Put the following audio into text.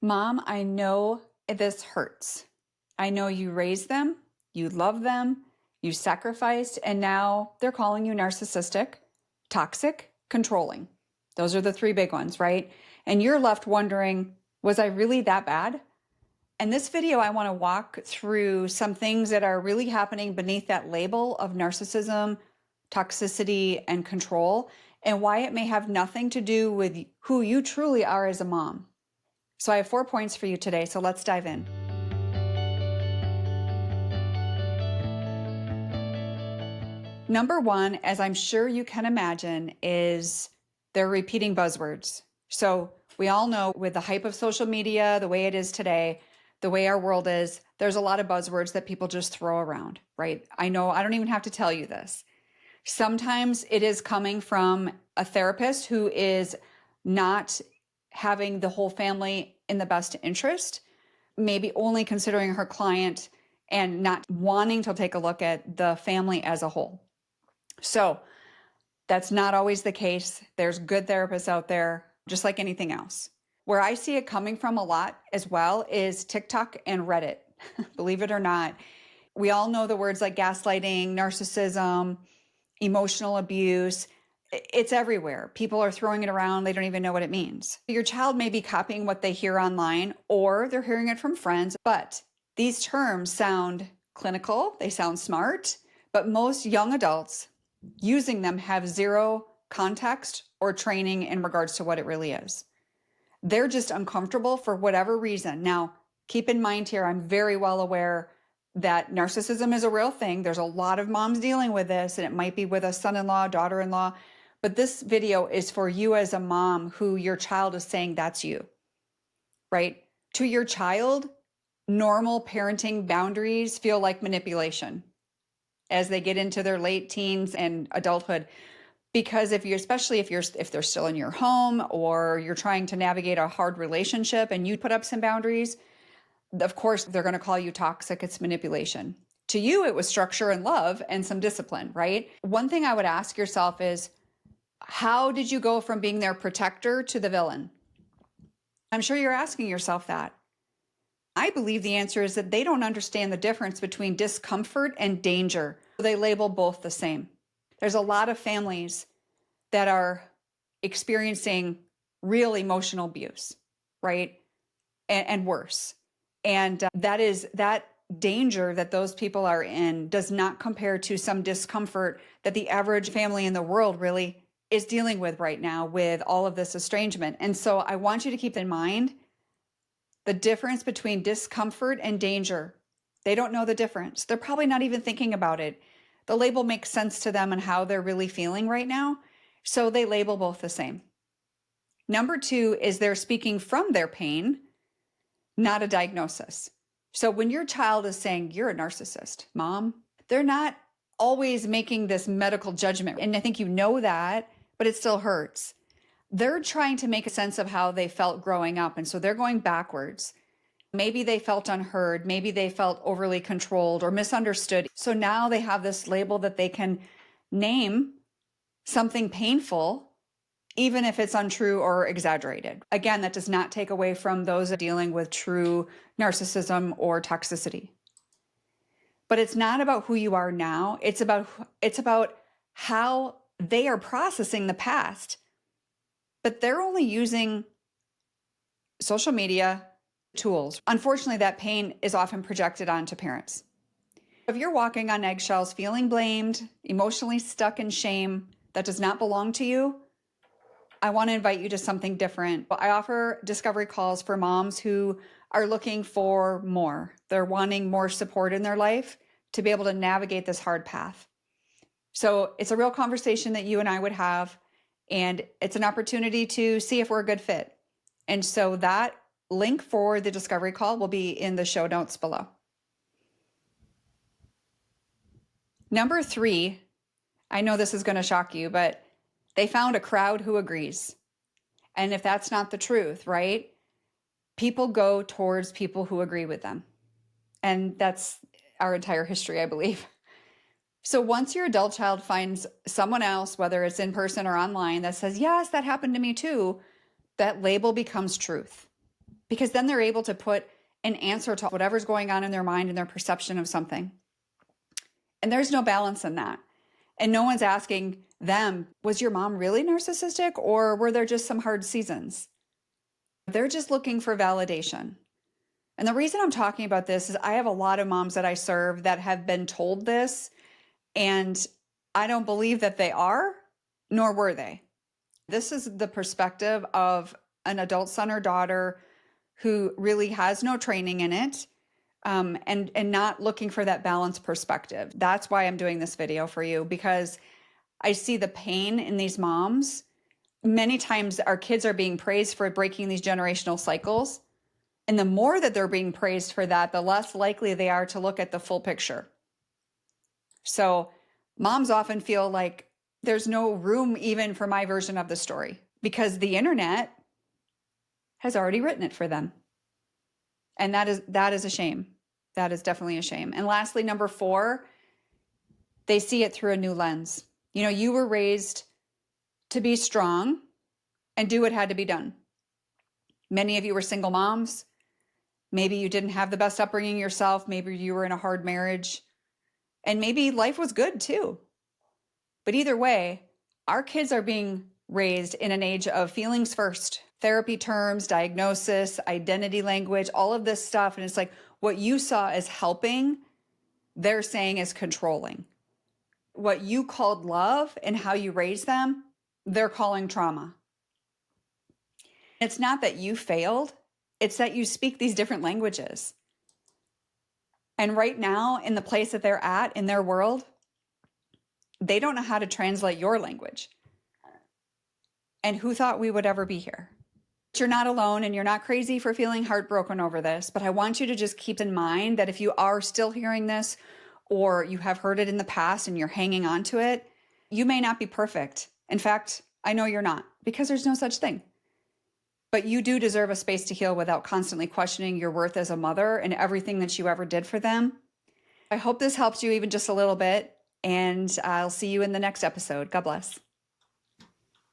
Mom, I know this hurts. I know you raised them, you love them, you sacrificed, and now they're calling you narcissistic, toxic, controlling. Those are the three big ones, right? And you're left wondering, was I really that bad? In this video, I want to walk through some things that are really happening beneath that label of narcissism, toxicity, and control, and why it may have nothing to do with who you truly are as a mom. So I have 4 points for you today, so let's dive in. Number one, as I'm sure you can imagine, is they're repeating buzzwords. So we all know with the hype of social media, the way it is today, the way our world is, there's a lot of buzzwords that people just throw around, right? I know I don't even have to tell you this. Sometimes it is coming from a therapist who is not having the whole family in the best interest, maybe only considering her client and not wanting to take a look at the family as a whole. So that's not always the case. There's good therapists out there, just like anything else. Where I see it coming from a lot as well is TikTok and Reddit. Believe it or not, we all know the words like gaslighting, narcissism, emotional abuse. It's everywhere. People are throwing it around. They don't even know what it means. Your child may be copying what they hear online, or they're hearing it from friends, but these terms sound clinical. They sound smart, but most young adults using them have zero context or training in regards to what it really is. They're just uncomfortable for whatever reason. Now, keep in mind here, I'm very well aware that narcissism is a real thing. There's a lot of moms dealing with this, and it might be with a son-in-law, daughter-in-law, but this video is for you as a mom who your child is saying that's you, right? To your child, normal parenting boundaries feel like manipulation as they get into their late teens and adulthood. Because especially if they're still in your home or you're trying to navigate a hard relationship and you put up some boundaries, of course, they're going to call you toxic. It's manipulation. To you, it was structure and love and some discipline, right? One thing I would ask yourself is, how did you go from being their protector to the villain? I'm sure you're asking yourself that. I believe the answer is that they don't understand the difference between discomfort and danger. They label both the same. There's a lot of families that are experiencing real emotional abuse, right? And worse. And that danger that those people are in does not compare to some discomfort that the average family in the world really is dealing with right now with all of this estrangement. And so I want you to keep in mind the difference between discomfort and danger. They don't know the difference. They're probably not even thinking about it. The label makes sense to them and how they're really feeling right now. So they label both the same. Number two is they're speaking from their pain, not a diagnosis. So when your child is saying, you're a narcissist, mom, they're not always making this medical judgment. And I think you know that, but it still hurts. They're trying to make a sense of how they felt growing up. And so they're going backwards. Maybe they felt unheard. Maybe they felt overly controlled or misunderstood. So now they have this label that they can name something painful, even if it's untrue or exaggerated. Again, that does not take away from those dealing with true narcissism or toxicity. But it's not about who you are now. It's about how they are processing the past. But they're only using social media tools. Unfortunately, that pain is often projected onto parents. If you're walking on eggshells, feeling blamed, emotionally stuck in shame that does not belong to you, I want to invite you to something different. I offer discovery calls for moms who are looking for more. They're wanting more support in their life to be able to navigate this hard path. So it's a real conversation that you and I would have, and it's an opportunity to see if we're a good fit. And so that link for the discovery call will be in the show notes below. Number three, I know this is going to shock you, but they found a crowd who agrees. And if that's not the truth, right? People go towards people who agree with them. And that's our entire history, I believe. So once your adult child finds someone else, whether it's in person or online, that says, yes, that happened to me too, that label becomes truth. because then they're able to put an answer to whatever's going on in their mind and their perception of something. And there's no balance in that. And no one's asking them, was your mom really narcissistic, or were there just some hard seasons? They're just looking for validation. And the reason I'm talking about this is I have a lot of moms that I serve that have been told this, and I don't believe that they are, nor were they. This is the perspective of an adult son or daughter who really has no training in it, and not looking for that balanced perspective. That's why I'm doing this video for you, because I see the pain in these moms. Many times our kids are being praised for breaking these generational cycles. And the more that they're being praised for that, the less likely they are to look at the full picture. So moms often feel like there's no room even for my version of the story, because the internet has already written it for them. And that is a shame. That is definitely a shame. And lastly, number 4, they see it through a new lens. You know, you were raised to be strong and do what had to be done. Many of you were single moms. Maybe you didn't have the best upbringing yourself. Maybe you were in a hard marriage. And maybe life was good too. But either way, our kids are being raised in an age of feelings first, therapy terms, diagnosis, identity language, all of this stuff. And it's like what you saw as helping, they're saying is controlling. What you called love and how you raised them, they're calling trauma. It's not that you failed, it's that you speak these different languages. And right now, in the place that they're at in their world, they don't know how to translate your language. And who thought we would ever be here? You're not alone, and you're not crazy for feeling heartbroken over this, but I want you to just keep in mind that if you are still hearing this, or you have heard it in the past and you're hanging on to it, you may not be perfect. In fact, I know you're not, because there's no such thing. But you do deserve a space to heal without constantly questioning your worth as a mother and everything that you ever did for them. I hope this helps you even just a little bit, and I'll see you in the next episode. God bless.